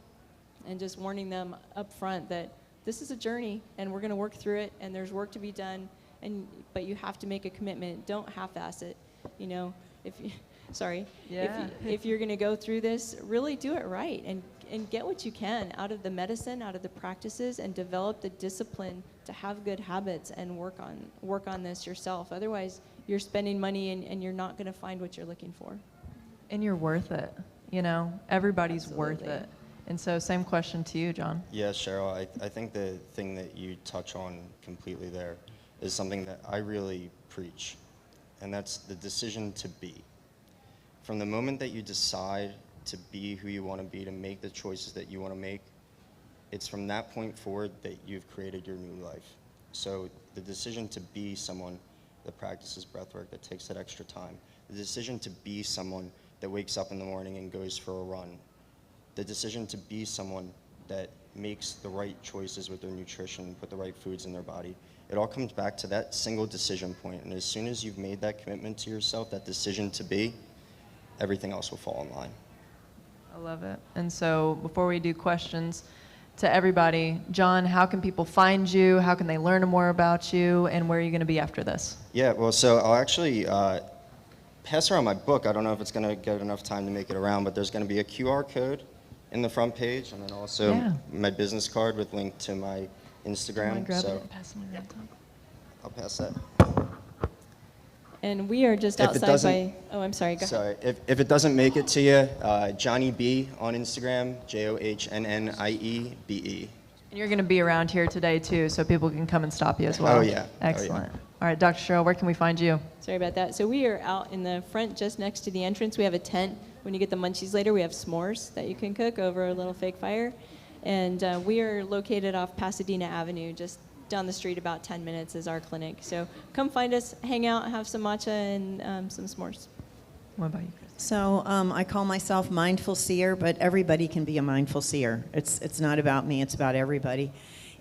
and just warning them up front that this is a journey and we're going to work through it, and there's work to be done, but you have to make a commitment. Don't half-ass it, you know. If you're going to go through this, really do it right, and get what you can out of the medicine, out of the practices, and develop the discipline to have good habits and work on this yourself. Otherwise, you're spending money and you're not going to find what you're looking for. And you're worth it. You know, everybody's Absolutely. worth it. And so same question to you, John. Yeah, Cheryl, I think the thing that you touch on completely there is something that I really preach, and that's the decision to be. From the moment that you decide to be who you want to be, to make the choices that you want to make, it's from that point forward that you've created your new life. So the decision to be someone that practices breathwork, that takes that extra time, the decision to be someone that wakes up in the morning and goes for a run, the decision to be someone that makes the right choices with their nutrition, put the right foods in their body, it all comes back to that single decision point. And as soon as you've made that commitment to yourself, that decision to be, everything else will fall in line. I love it. And so before we do questions, to everybody, John, how can people find you? How can they learn more about you? And where are you going to be after this? Yeah, well, so I'll actually pass around my book. I don't know if it's going to get enough time to make it around, but there's going to be a QR code in the front page, and then also my business card with link to my Instagram. Grab So it and pass it around. I'll pass that. And we are just If it outside doesn't- oh, I'm sorry, go ahead. Sorry, if it doesn't make it to you, Johnny B on Instagram, JohnNniebe. And you're going to be around here today, too, so people can come and stop you as well. Oh, yeah. Excellent. All right, Dr. Cheryl, where can we find you? Sorry about that. So we are out in the front just next to the entrance. We have a tent. When you get the munchies later, we have s'mores that you can cook over a little fake fire. And we are located off Pasadena Avenue, just down the street, about 10 minutes is our clinic. So come find us, hang out, have some matcha and some s'mores. What about you, Kristin? So I call myself Mindful Seer, but everybody can be a mindful seer. It's not about me, it's about everybody.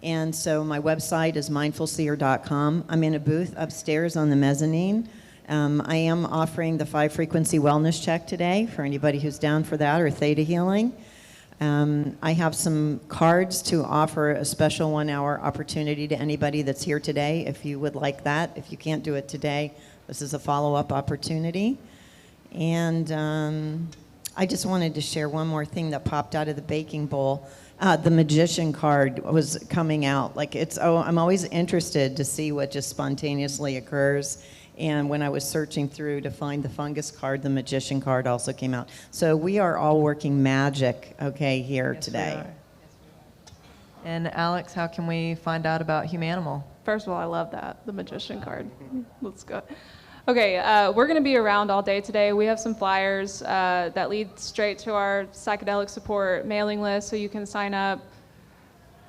And so my website is mindfulseer.com. I'm in a booth upstairs on the mezzanine. I am offering the 5-frequency wellness check today for anybody who's down for that, or theta healing. I have some cards to offer a special 1-hour opportunity to anybody that's here today if you would like that. If you can't do it today, this is a follow-up opportunity. And I just wanted to share one more thing that popped out of the baking bowl. The magician card was coming out. I'm always interested to see what just spontaneously occurs. And when I was searching through to find the fungus card, the magician card also came out. So we are all working magic, okay, here today. And Alex, how can we find out about Humanimal? First of all, I love that, the magician card. Let's go. Okay, we're going to be around all day today. We have some flyers that lead straight to our psychedelic support mailing list, so you can sign up.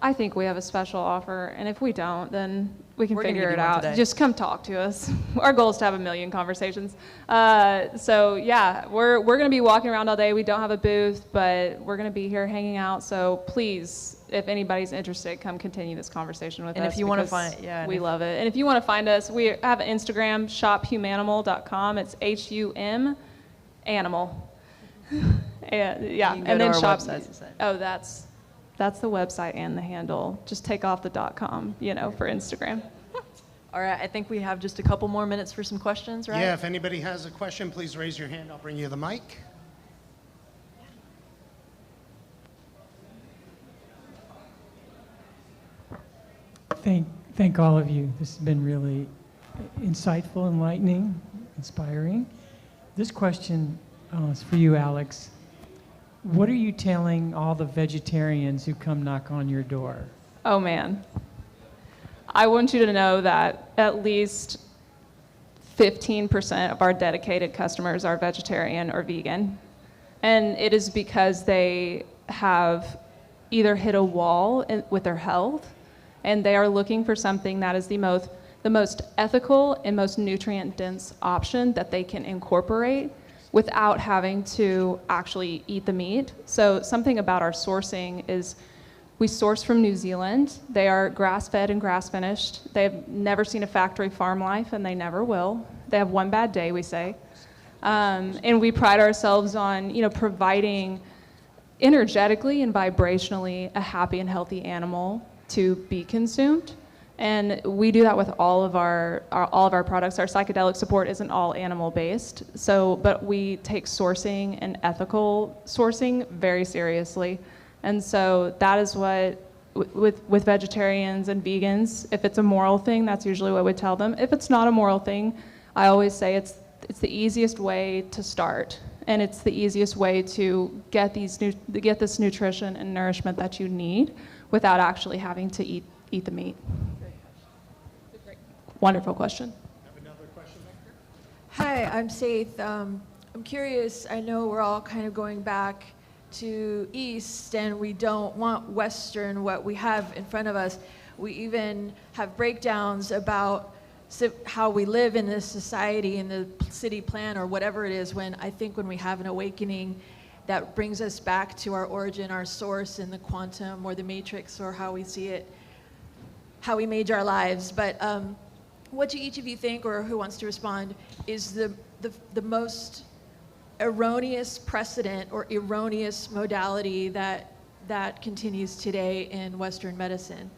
I think we have a special offer, and if we don't, then we can figure it out. Just come talk to us. Our goal is to have 1 million conversations. So yeah, we're going to be walking around all day. We don't have a booth, but we're going to be here hanging out. So please, if anybody's interested, come continue this conversation with us. And if you want to find, we love it. And if you want to find us, we have an Instagram, shophumanimal.com. It's HUM animal. And then shop. Oh, that's the website and the handle. Just take off the .com, for Instagram. All right, I think we have just a couple more minutes for some questions, right? Yeah, if anybody has a question, please raise your hand. I'll bring you the mic. Thank all of you. This has been really insightful, enlightening, inspiring. This question is for you, Alex. What are you telling all the vegetarians who come knock on your door? Oh man. I want you to know that at least 15% of our dedicated customers are vegetarian or vegan. And it is because they have either hit a wall with their health, and they are looking for something that is the most ethical and most nutrient-dense option that they can incorporate without having to actually eat the meat. So something about our sourcing is we source from New Zealand. They are grass-fed and grass-finished. They've never seen a factory farm life, and they never will. They have one bad day, we say. And we pride ourselves on, providing energetically and vibrationally a happy and healthy animal to be consumed. And we do that with all of our products. Our psychedelic support isn't all animal-based, but we take sourcing and ethical sourcing very seriously. And so that is what, with vegetarians and vegans, if it's a moral thing, that's usually what we tell them. If it's not a moral thing, I always say it's the easiest way to start, and it's the easiest way to get this nutrition and nourishment that you need without actually having to eat the meat. Wonderful question. Have another question back there? Hi, I'm Saith. I'm curious, I know we're all kind of going back to East, and we don't want Western, what we have in front of us. We even have breakdowns about how we live in this society, in the city plan, or whatever it is, when we have an awakening that brings us back to our origin, our source in the quantum or the matrix, or how we see it, how we made our lives. But what do each of you think, or who wants to respond, is the most erroneous precedent or erroneous modality that continues today in Western medicine?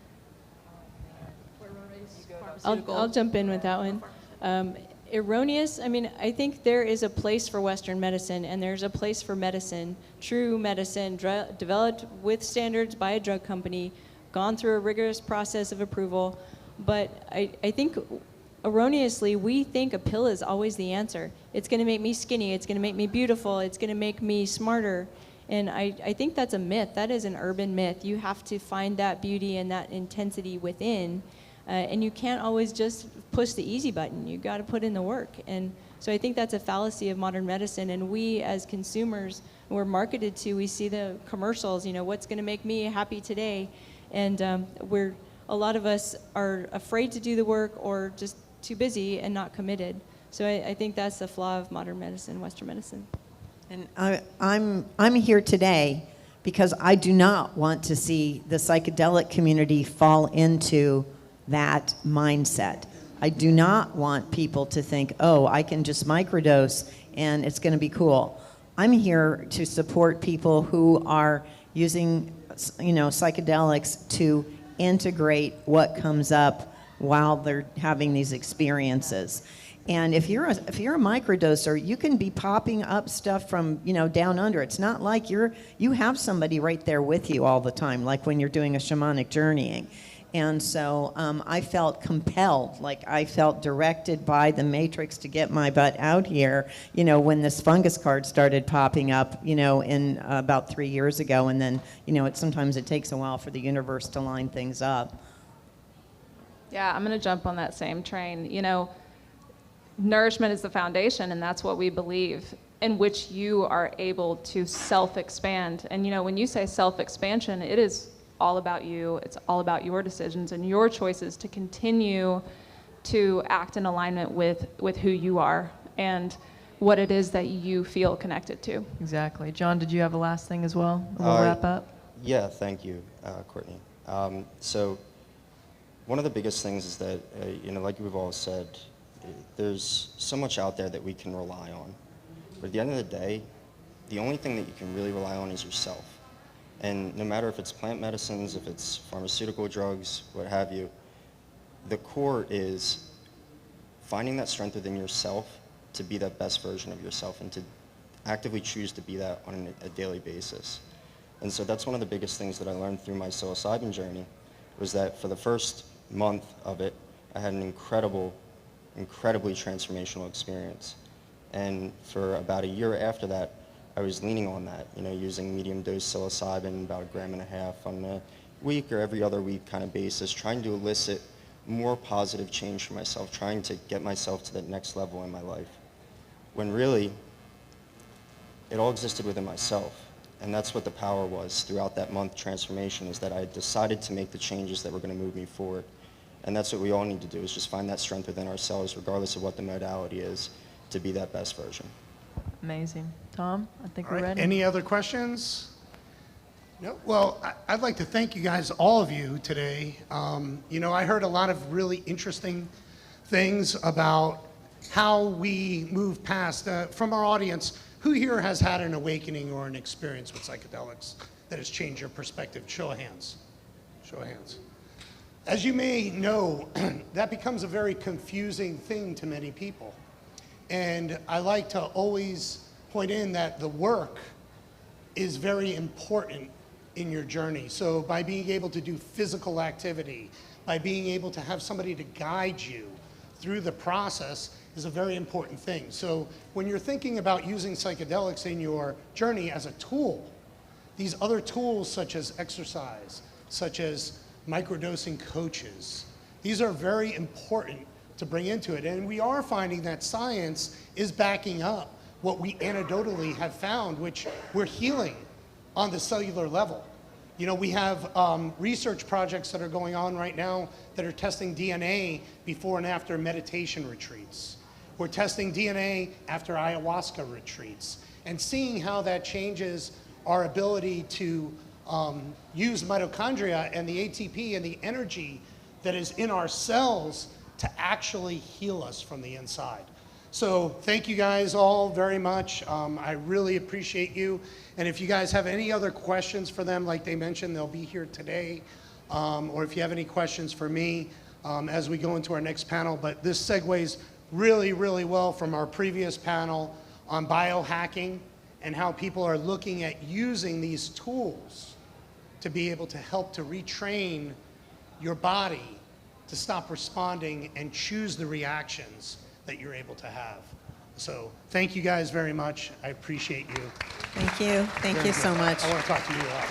I'll jump in with that one. Erroneous, I think there is a place for Western medicine, and there's a place for medicine, true medicine, developed with standards by a drug company, gone through a rigorous process of approval. But I think erroneously, we think a pill is always the answer. It's going to make me skinny, it's going to make me beautiful, it's going to make me smarter. And I think that's a myth. That is an urban myth. You have to find that beauty and that intensity within. And you can't always just push the easy button. You got to put in the work. And so I think that's a fallacy of modern medicine. And we as consumers, we're marketed to, we see the commercials, what's going to make me happy today. And a lot of us are afraid to do the work, or just too busy and not committed. So I think that's the flaw of modern medicine, Western medicine. And I'm here today because I do not want to see the psychedelic community fall into that mindset. I do not want people to think, oh, I can just microdose and it's going to be cool. I'm here to support people who are using, psychedelics to integrate what comes up while they're having these experiences. And if you're a microdoser, you can be popping up stuff from down under. It's not like you have somebody right there with you all the time, like when you're doing a shamanic journeying. And so I felt compelled, like I felt directed by the matrix to get my butt out here, when this fungus card started popping up, in about 3 years ago. And then, sometimes it takes a while for the universe to line things up. Yeah, I'm going to jump on that same train. Nourishment is the foundation, and that's what we believe, in which you are able to self-expand. And when you say self-expansion, it is all about you. It's all about your decisions and your choices to continue to act in alignment with who you are and what it is that you feel connected to. Exactly. John, did you have a last thing as well? And we'll wrap up. Yeah, thank you, Courtney. So one of the biggest things is that, like we've all said, there's so much out there that we can rely on. But at the end of the day, the only thing that you can really rely on is yourself. And no matter if it's plant medicines, if it's pharmaceutical drugs, what have you, the core is finding that strength within yourself to be that best version of yourself and to actively choose to be that on a daily basis. And so that's one of the biggest things that I learned through my psilocybin journey, was that for the first month of it, I had an incredibly transformational experience. And for about a year after that, I was leaning on that, using medium dose psilocybin, about 1.5 grams on a week or every other week kind of basis, trying to elicit more positive change for myself, trying to get myself to that next level in my life. When really, it all existed within myself. And that's what the power was throughout that month transformation, is that I decided to make the changes that were going to move me forward. And that's what we all need to do, is just find that strength within ourselves, regardless of what the modality is, to be that best version. Amazing. Tom, I think All we're right, ready. any other questions? No? Well, I'd like to thank you guys, all of you, today. I heard a lot of really interesting things about how we move past, from our audience, who here has had an awakening or an experience with psychedelics that has changed your perspective? Show of hands. Show of hands. As you may know, that becomes a very confusing thing to many people. And I like to always point in that the work is very important in your journey. So by being able to do physical activity, by being able to have somebody to guide you through the process is a very important thing. So when you're thinking about using psychedelics in your journey as a tool, these other tools such as exercise, such as microdosing coaches, these are very important to bring into it. And we are finding that science is backing up what we anecdotally have found, which we're healing on the cellular level. We have research projects that are going on right now that are testing DNA before and after meditation retreats. We're testing DNA after ayahuasca retreats and seeing how that changes our ability to use mitochondria and the ATP and the energy that is in our cells to actually heal us from the inside. So thank you guys all very much. I really appreciate you. And if you guys have any other questions for them, like they mentioned, they'll be here today. Or if you have any questions for me as we go into our next panel. But this segues really, really well from our previous panel on biohacking and how people are looking at using these tools to be able to help to retrain your body to stop responding and choose the reactions that you're able to have. So thank you guys very much. I appreciate you. Thank you. Thank you so much. I want to talk to you a lot.